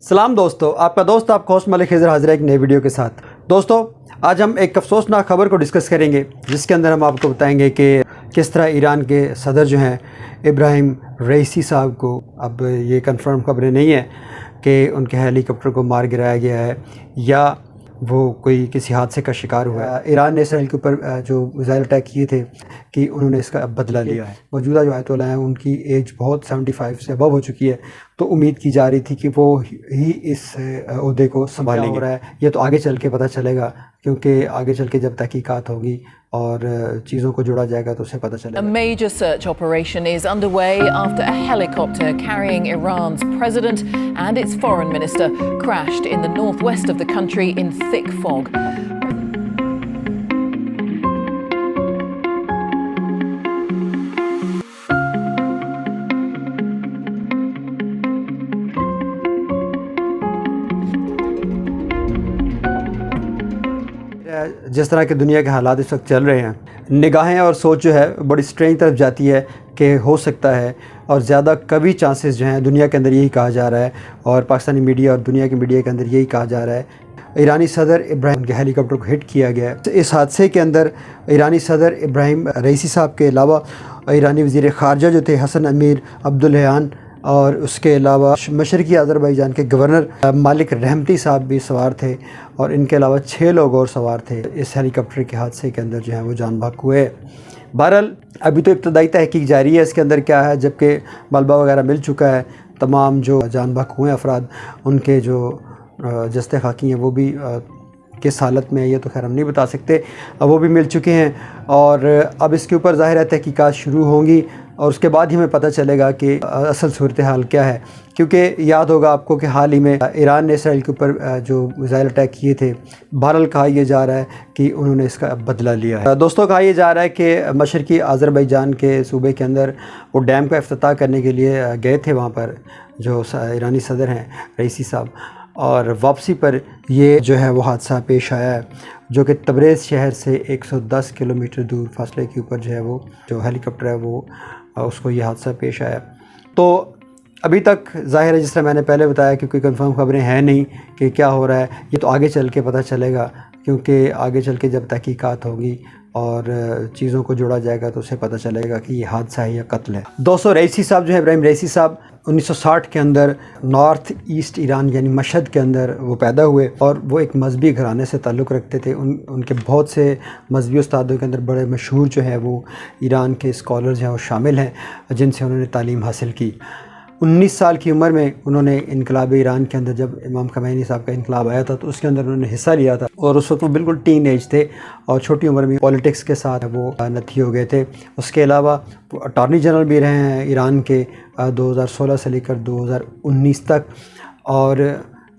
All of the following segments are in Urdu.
سلام دوستو، آپ کا دوست آپ ہوسٹ ملک خضر حاضر ہے ایک نئے ویڈیو کے ساتھ۔ دوستو، آج ہم ایک افسوسناک خبر کو ڈسکس کریں گے، جس کے اندر ہم آپ کو بتائیں گے کہ کس طرح ایران کے صدر جو ہیں ابراہیم رئیسی صاحب کو، اب یہ کنفرم خبریں نہیں ہیں کہ ان کے ہیلی کاپٹر کو مار گرایا گیا ہے یا وہ کوئی کسی حادثے کا شکار ہوا ہے۔ ایران نے اسرائیل کے اوپر جو میزائل اٹیک کیے تھے کہ انہوں نے اس کا بدلہ لیا ہے۔ موجودہ جو آیت اللہ ہیں ان کی ایج بہت 75 سے ابو ہو چکی ہے، تو امید کی جا رہی تھی کہ وہ ہی اس عہدے کو سنبھالیں گے۔ یہ تو آگے چل کے پتہ چلے گا، کیونکہ آگے چل کے جب تحقیقات ہوگی اور چیزوں کو جوڑا جائے گا تو اسے پتہ چلے گا۔ A major search operation is underway after a helicopter carrying Iran's president and its foreign minister crashed in the northwest of the country in thick fog. جس طرح کے دنیا کے حالات اس وقت چل رہے ہیں، نگاہیں اور سوچ جو ہے بڑی اسٹرینج طرف جاتی ہے کہ ہو سکتا ہے، اور زیادہ کبھی چانسز جو ہیں دنیا کے اندر یہی کہا جا رہا ہے، اور پاکستانی میڈیا اور دنیا کی میڈیا کے اندر یہی کہا جا رہا ہے، ایرانی صدر ابراہیم کے ہیلی کاپٹر کو ہٹ کیا گیا ہے۔ اس حادثے کے اندر ایرانی صدر ابراہیم رئیسی صاحب کے علاوہ ایرانی وزیر خارجہ جو تھے حسن امیر عبداللہیان، اور اس کے علاوہ مشرقی آذربائیجان کے گورنر مالک رحمتی صاحب بھی سوار تھے، اور ان کے علاوہ 6 لوگ اور سوار تھے۔ اس ہیلی کاپٹر کے حادثے کے اندر جو ہیں وہ جان بحق ہوئے۔ بہرحال ابھی تو ابتدائی تحقیق جاری ہے اس کے اندر کیا ہے، جبکہ ملبہ وغیرہ مل چکا ہے۔ تمام جو جان بحق ہوئے افراد، ان کے جو جسد خاکی ہیں وہ بھی کس حالت میں ہے یہ تو خیر ہم نہیں بتا سکتے، وہ بھی مل چکے ہیں، اور اب اس کے اوپر ظاہر ہے تحقیقات شروع ہوں گی، اور اس کے بعد ہی ہمیں پتہ چلے گا کہ اصل صورتحال کیا ہے۔ کیونکہ یاد ہوگا آپ کو کہ حال ہی میں ایران نے اسرائیل کے اوپر جو میزائل اٹیک کیے تھے، بہرحال کہا یہ جا رہا ہے کہ انہوں نے اس کا بدلہ لیا ہے۔ دوستوں، کہا یہ جا رہا ہے کہ مشرقی آذربائیجان کے صوبے کے اندر وہ ڈیم کا افتتاح کرنے کے لیے گئے تھے وہاں پر جو ایرانی صدر ہیں رئیسی صاحب، اور واپسی پر یہ جو ہے وہ حادثہ پیش آیا ہے، جو کہ تبریز شہر سے 110 کلومیٹر دور فاصلے کے اوپر جو ہے وہ جو ہیلی کاپٹر ہے وہ اس کو یہ حادثہ پیش آیا۔ تو ابھی تک ظاہر ہے، جس طرح میں نے پہلے بتایا کہ کوئی کنفرم خبریں ہیں نہیں کہ کیا ہو رہا ہے، یہ تو آگے چل کے پتہ چلے گا، کیونکہ آگے چل کے جب تحقیقات ہوگی اور چیزوں کو جوڑا جائے گا تو اسے پتہ چلے گا کہ یہ حادثہ ہے یا قتل ہے۔ دوستو، رئیسی صاحب جو ہے ابراہیم رئیسی صاحب 1960 کے اندر نارتھ ایسٹ ایران یعنی مشہد کے اندر وہ پیدا ہوئے، اور وہ ایک مذہبی گھرانے سے تعلق رکھتے تھے۔ ان کے بہت سے مذہبی استادوں کے اندر بڑے مشہور جو ہے وہ ایران کے اسکالرز ہیں وہ شامل ہیں، جن سے انہوں نے تعلیم حاصل کی۔ 19 سال کی عمر میں انہوں نے انقلاب ایران کے اندر، جب امام خمینی صاحب کا انقلاب آیا تھا تو اس کے اندر انہوں نے حصہ لیا تھا، اور اس وقت وہ بالکل ٹین ایج تھے، اور چھوٹی عمر میں پولیٹکس کے ساتھ وہ نتھی ہو گئے تھے۔ اس کے علاوہ وہ اٹارنی جنرل بھی رہے ہیں ایران کے 2016 سے لے کر 2019 تک، اور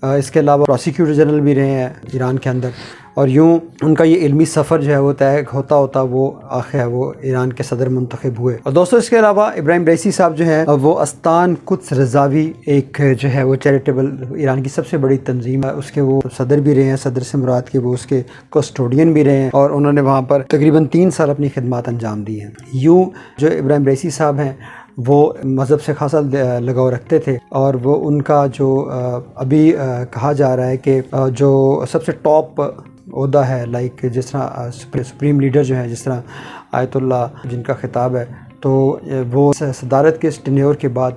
اس کے علاوہ پروسیکیوٹر جنرل بھی رہے ہیں ایران کے اندر، اور یوں ان کا یہ علمی سفر جو ہے وہ طے ہوتا وہ آخر وہ ایران کے صدر منتخب ہوئے۔ اور دوستو، اس کے علاوہ ابراہیم رئیسی صاحب جو ہیں وہ استان قدس رضاوی ایک جو ہے وہ چیریٹیبل ایران کی سب سے بڑی تنظیم ہے، اس کے وہ صدر بھی رہے ہیں، صدر سے مراد کے وہ اس کے کسٹوڈین بھی رہے ہیں، اور انہوں نے وہاں پر تقریباً 3 سال اپنی خدمات انجام دی ہیں۔ یوں جو ابراہیم رئیسی صاحب ہیں وہ مذہب سے خاصا لگاؤ رکھتے تھے، اور وہ ان کا جو ابھی کہا جا رہا ہے کہ جو سب سے ٹاپ عہدہ ہے، لائک جس طرح سپریم لیڈر جو ہیں، جس طرح آیت اللہ جن کا خطاب ہے، تو وہ صدارت کے اس ٹینیور کے بعد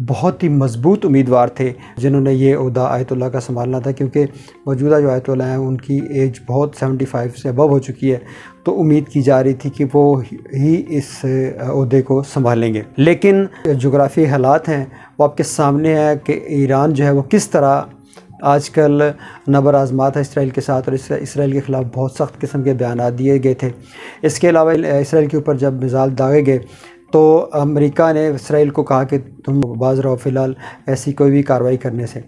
بہت ہی مضبوط امیدوار تھے جنہوں نے یہ عہدہ آیت اللہ کا سنبھالنا تھا، کیونکہ موجودہ جو آیت اللہ ہیں ان کی ایج بہت 75 سے ابو ہو چکی ہے، تو امید کی جا رہی تھی کہ وہ ہی اس عہدے کو سنبھالیں گے۔ لیکن جغرافی حالات ہیں وہ آپ کے سامنے ہے کہ ایران جو ہے وہ کس طرح آج کل نبر آزمات ہے اسرائیل کے ساتھ، اور اسرائیل کے خلاف بہت سخت قسم کے بیانات دیے گئے تھے۔ اس کے علاوہ اسرائیل کے اوپر جب میزائل داغے گئے تو امریکہ نے اسرائیل کو کہا کہ تم باز رہو فی الحال ایسی کوئی بھی کارروائی کرنے سے۔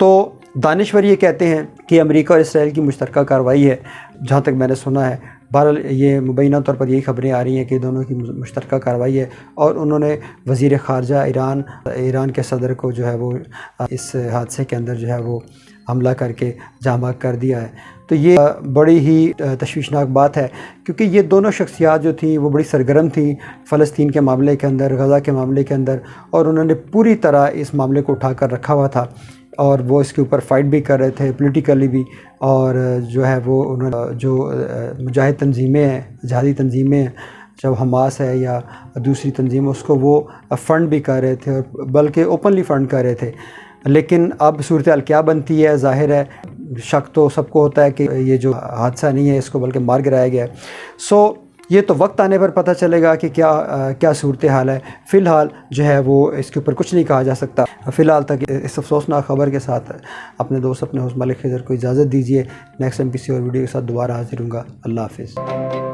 تو دانشور یہ کہتے ہیں کہ امریکہ اور اسرائیل کی مشترکہ کارروائی ہے، جہاں تک میں نے سنا ہے۔ بہرحال یہ مبینہ طور پر یہی خبریں آ رہی ہیں کہ دونوں کی مشترکہ کارروائی ہے، اور انہوں نے وزیر خارجہ ایران کے صدر کو جو ہے وہ اس حادثے کے اندر جو ہے وہ حملہ کر کے جاں بحق کر دیا ہے۔ تو یہ بڑی ہی تشویشناک بات ہے، کیونکہ یہ دونوں شخصیات جو تھیں وہ بڑی سرگرم تھیں فلسطین کے معاملے کے اندر، غزہ کے معاملے کے اندر، اور انہوں نے پوری طرح اس معاملے کو اٹھا کر رکھا ہوا تھا۔ اور وہ اس کے اوپر فائٹ بھی کر رہے تھے پولیٹیکلی بھی، اور جو ہے وہ انہوں نے جو مجاہد تنظیمیں ہیں، جہادی تنظیمیں ہیں، جب حماس ہے یا دوسری تنظیم، اس کو وہ فنڈ بھی کر رہے تھے، اور بلکہ اوپنلی فنڈ کر رہے تھے۔ لیکن اب صورتحال کیا بنتی ہے، ظاہر ہے شک تو سب کو ہوتا ہے کہ یہ جو حادثہ نہیں ہے اس کو بلکہ مار گرایا گیا ہے۔ یہ تو وقت آنے پر پتہ چلے گا کہ کیا صورتحال ہے۔ فی الحال جو ہے وہ اس کے اوپر کچھ نہیں کہا جا سکتا۔ فی الحال تک اس افسوسناک خبر کے ساتھ اپنے دوست اپنے ہوسٹ ملک خضر کو اجازت دیجیے۔ نیکسٹ ٹائم کسی اور ویڈیو کے ساتھ دوبارہ حاضر ہوں گا۔ اللہ حافظ۔